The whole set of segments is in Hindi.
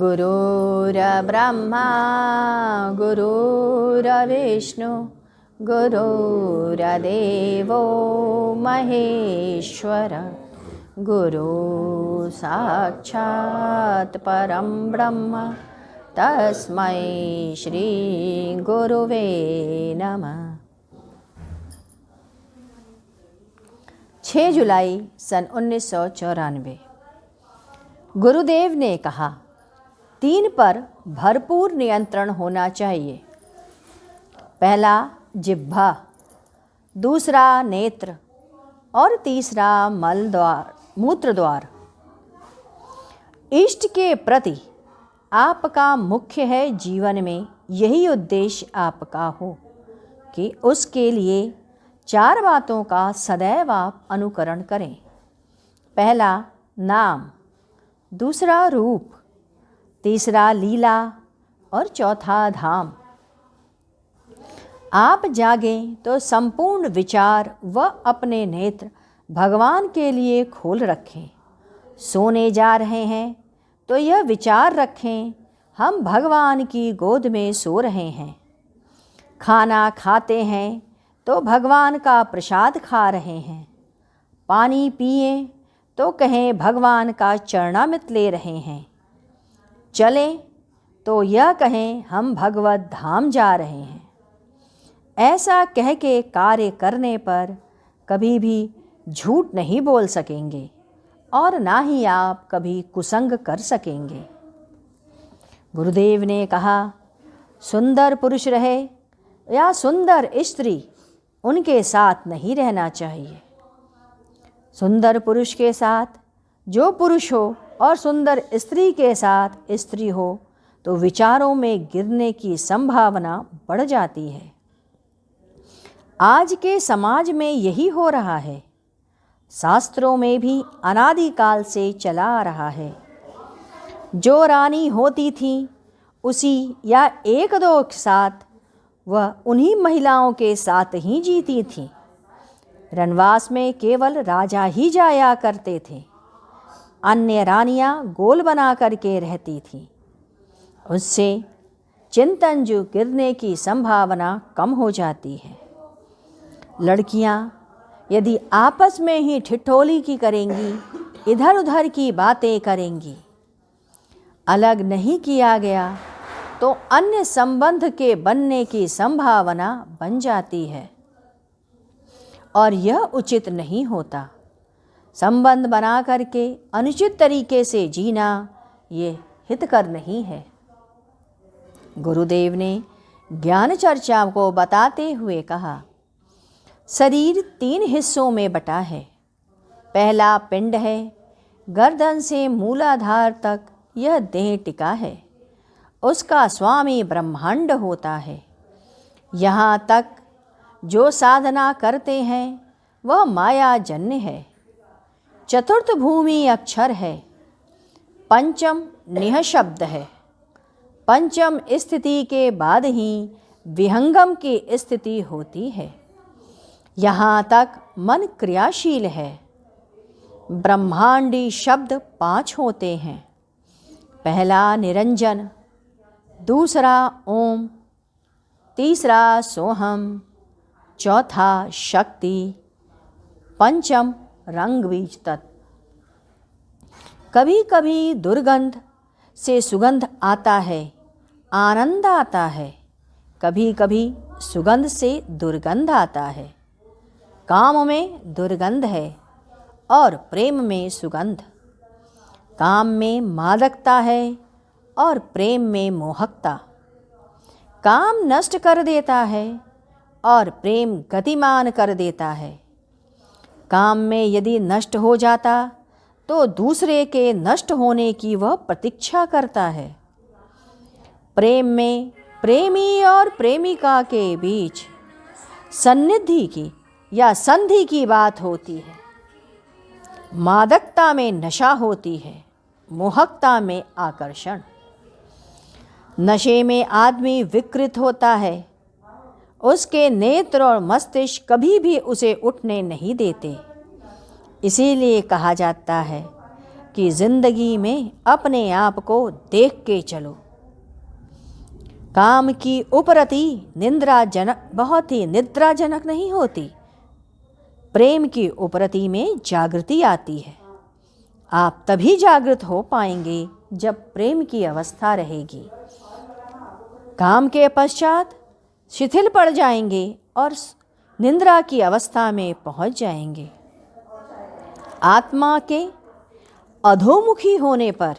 गुरुर्ब्रह्मा गुरुर्विष्णु गुरुर्देवो महेश्वर गुरु साक्षात् परं ब्रह्म तस्मै श्री गुरुवे नमः। 6 जुलाई सन 1994। गुरुदेव ने कहा, 3 पर भरपूर नियंत्रण होना चाहिए। पहला जिह्वा, दूसरा नेत्र और तीसरा मूत्र द्वार। इष्ट के प्रति आपका मुख्य है जीवन में यही उद्देश्य आपका हो कि उसके लिए 4 बातों का सदैव आप अनुकरण करें। पहला नाम, दूसरा रूप, तीसरा लीला और चौथा धाम। आप जागें तो संपूर्ण विचार व अपने नेत्र भगवान के लिए खोल रखें। सोने जा रहे हैं तो यह विचार रखें, हम भगवान की गोद में सो रहे हैं। खाना खाते हैं तो भगवान का प्रसाद खा रहे हैं। पानी पिए तो कहें भगवान का चरणामृत ले रहे हैं। चलें तो यह कहें हम भगवत धाम जा रहे हैं। ऐसा कह के कार्य करने पर कभी भी झूठ नहीं बोल सकेंगे और ना ही आप कभी कुसंग कर सकेंगे। गुरुदेव ने कहा, सुंदर पुरुष रहे या सुंदर स्त्री, उनके साथ नहीं रहना चाहिए। सुंदर पुरुष के साथ जो पुरुष हो और सुंदर स्त्री के साथ स्त्री हो तो विचारों में गिरने की संभावना बढ़ जाती है। आज के समाज में यही हो रहा है। शास्त्रों में भी अनादिकाल से चला आ रहा है। जो रानी होती थी उसी या 1-2 के साथ वह उन्हीं महिलाओं के साथ ही जीती थी। रनवास में केवल राजा ही जाया करते थे। अन्य रानियां गोल बना करके रहती थीं। उससे चिंतन जो गिरने की संभावना कम हो जाती है। लड़कियां यदि आपस में ही ठिठोली की करेंगी, इधर उधर की बातें करेंगी, अलग नहीं किया गया तो अन्य संबंध के बनने की संभावना बन जाती है और यह उचित नहीं होता। संबंध बना करके अनुचित तरीके से जीना ये हितकर नहीं है। गुरुदेव ने ज्ञान चर्चा को बताते हुए कहा, शरीर 3 हिस्सों में बटा है। पहला पिंड है, गर्दन से मूलाधार तक यह देह टिका है। उसका स्वामी ब्रह्मांड होता है। यहाँ तक जो साधना करते हैं वह मायाजन्य है। चतुर्थ भूमि अक्षर है। पंचम निःशब्द है। पंचम स्थिति के बाद ही विहंगम की स्थिति होती है। यहाँ तक मन क्रियाशील है। ब्रह्मांडी शब्द 5 होते हैं। पहला निरंजन, दूसरा ओम, तीसरा सोहम, चौथा शक्ति, पंचम रंग बीज तत्व। कभी कभी दुर्गंध से सुगंध आता है, आनंद आता है। कभी कभी सुगंध से दुर्गंध आता है। काम में दुर्गंध है और प्रेम में सुगंध। काम में मादकता है और प्रेम में मोहकता। काम नष्ट कर देता है और प्रेम गतिमान कर देता है। काम में यदि नष्ट हो जाता तो दूसरे के नष्ट होने की वह प्रतीक्षा करता है। प्रेम में प्रेमी और प्रेमिका के बीच सन्निधि की या संधि की बात होती है। मादकता में नशा होती है, मोहकता में आकर्षण। नशे में आदमी विकृत होता है। उसके नेत्र और मस्तिष्क कभी भी उसे उठने नहीं देते। इसीलिए कहा जाता है कि जिंदगी में अपने आप को देख के चलो। काम की उपरति निद्राजनक बहुत ही निद्राजनक नहीं होती। प्रेम की उपरति में जागृति आती है। आप तभी जागृत हो पाएंगे जब प्रेम की अवस्था रहेगी। काम के पश्चात शिथिल पड़ जाएंगे और निद्रा की अवस्था में पहुंच जाएंगे। आत्मा के अधोमुखी होने पर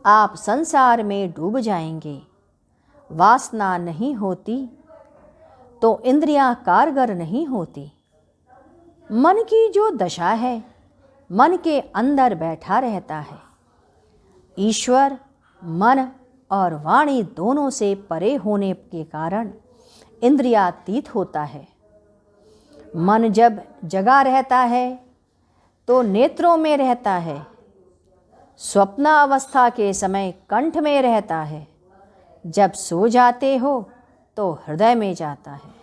आप संसार में डूब जाएंगे। वासना नहीं होती तो इंद्रियां कारगर नहीं होती। मन की जो दशा है, मन के अंदर बैठा रहता है। ईश्वर मन और वाणी दोनों से परे होने के कारण इंद्रियातीत होता है। मन जब जगा रहता है तो नेत्रों में रहता है। स्वप्नावस्था के समय कंठ में रहता है। जब सो जाते हो तो हृदय में जाता है।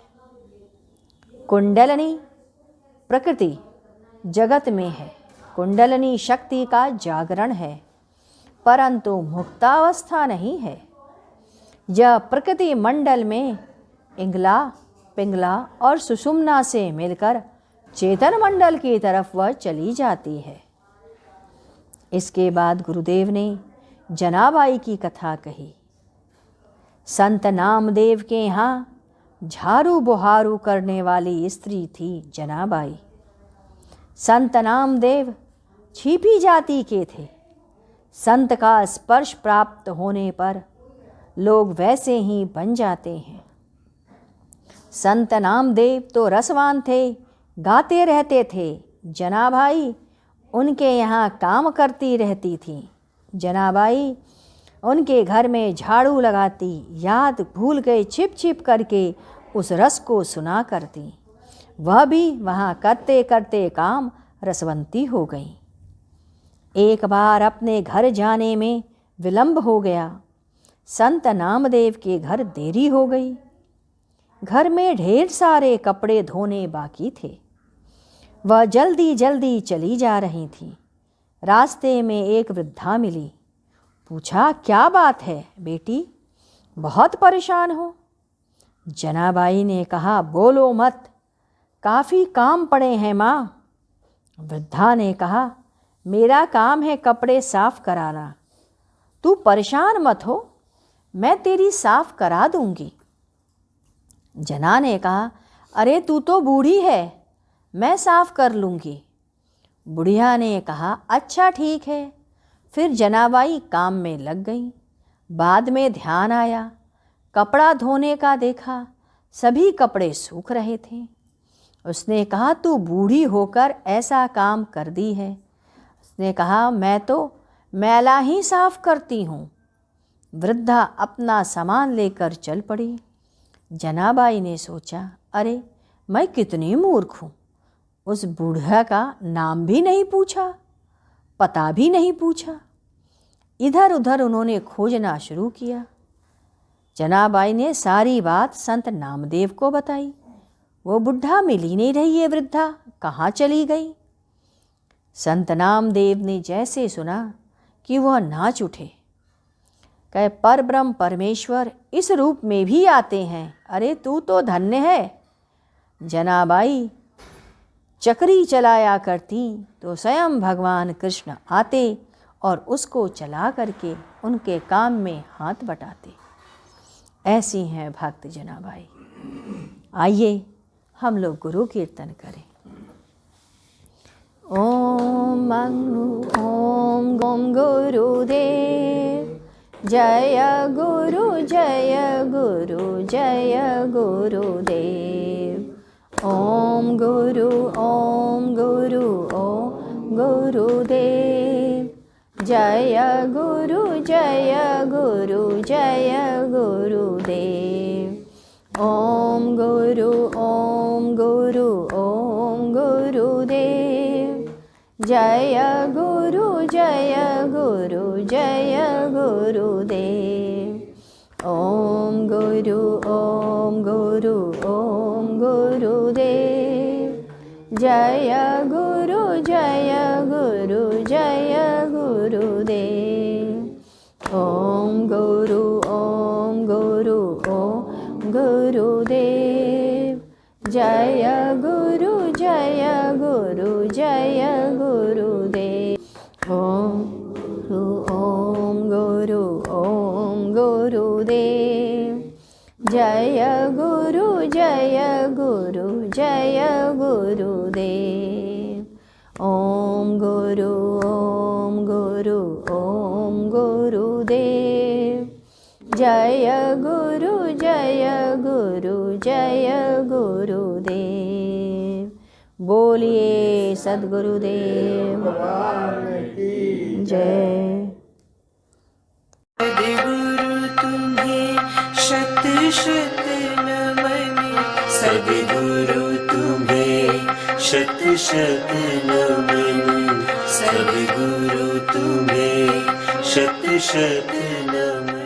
कुंडलिनी प्रकृति जगत में है। कुंडलिनी शक्ति का जागरण है, परंतु मुक्तावस्था नहीं है। यह प्रकृति मंडल में इंगला, पिंगला और सुषुम्ना से मिलकर चेतन मंडल की तरफ वह चली जाती है। इसके बाद गुरुदेव ने जनाबाई की कथा कही। संत नामदेव के यहाँ झाड़ू बुहारू करने वाली स्त्री थी जनाबाई। संत नामदेव छिपी जाति के थे। संत का स्पर्श प्राप्त होने पर लोग वैसे ही बन जाते हैं। संत नामदेव तो रसवान थे, गाते रहते थे। जनाबाई उनके यहाँ काम करती रहती थी। जनाबाई उनके घर में झाड़ू लगाती, याद भूल गए छिप छिप करके उस रस को सुना करती। वह भी वहाँ करते करते काम रसवंती हो गई। एक बार अपने घर जाने में विलंब हो गया। संत नामदेव के घर देरी हो गई। घर में ढेर सारे कपड़े धोने बाकी थे। वह जल्दी जल्दी चली जा रही थी। रास्ते में एक वृद्धा मिली। पूछा, क्या बात है बेटी, बहुत परेशान हो? जनाबाई ने कहा, बोलो मत, काफ़ी काम पड़े हैं माँ। वृद्धा ने कहा, मेरा काम है कपड़े साफ कराना। तू परेशान मत हो, मैं तेरी साफ करा दूंगी। जना ने कहा, अरे तू तो बूढ़ी है, मैं साफ कर लूँगी। बुढ़िया ने कहा, अच्छा ठीक है। फिर जनाबाई काम में लग गई। बाद में ध्यान आया, कपड़ा धोने का देखा, सभी कपड़े सूख रहे थे। उसने कहा, तू बूढ़ी होकर ऐसा काम कर दी है। उसने कहा, मैं तो मैला ही साफ करती हूँ। वृद्धा अपना सामान लेकर चल पड़ी। जनाबाई ने सोचा, अरे मैं कितनी मूर्ख हूँ, उस बूढ़ा का नाम भी नहीं पूछा, पता भी नहीं पूछा। इधर उधर उन्होंने खोजना शुरू किया। जनाबाई ने सारी बात संत नामदेव को बताई। वो बुढ़ा मिल ही नहीं रही है, वृद्धा कहाँ चली गई? संत नामदेव ने जैसे सुना कि वह नाच उठे। कहे, परब्रह्म परमेश्वर इस रूप में भी आते हैं। अरे तू तो धन्य है। जनाबाई चक्री चलाया करती तो स्वयं भगवान कृष्ण आते और उसको चला करके उनके काम में हाथ बटाते। ऐसी हैं भक्त जनाबाई। आइए हम लोग गुरु कीर्तन करें। ओम ओम ओम गुरुदेव जय गुरु जय गुरु जय गुरुदेव। ओम गुरु ओम गुरु ओम गुरुदेव जय गुरु जय गुरु जय गुरुदेव। ओम गुरु ओम गुरु ओम गुरुदेव जय गुरु जय गुरु जय गुरुदेव। ओम गुरु ओम गुरु ओम गुरुदेव जय गुरु जय गुरु जय गुरुदेव। ओम गुरु ओम गुरुदेव। जय गुरु जय गुरुदेव। ओम गुरु ओम गुरुदेव। जय गुरु जय गुरुदेव। ओम गुरु ओम गुरुदेव। जय गुरु जय गुरुदेव। बोलिए सद्गुरुदेव जय। सद्गुरु तुम्हें शत शत नमन। सद्गुरु तुम्हें शत शत नमन। सद्गुरु तुम्हें शत शत नमन।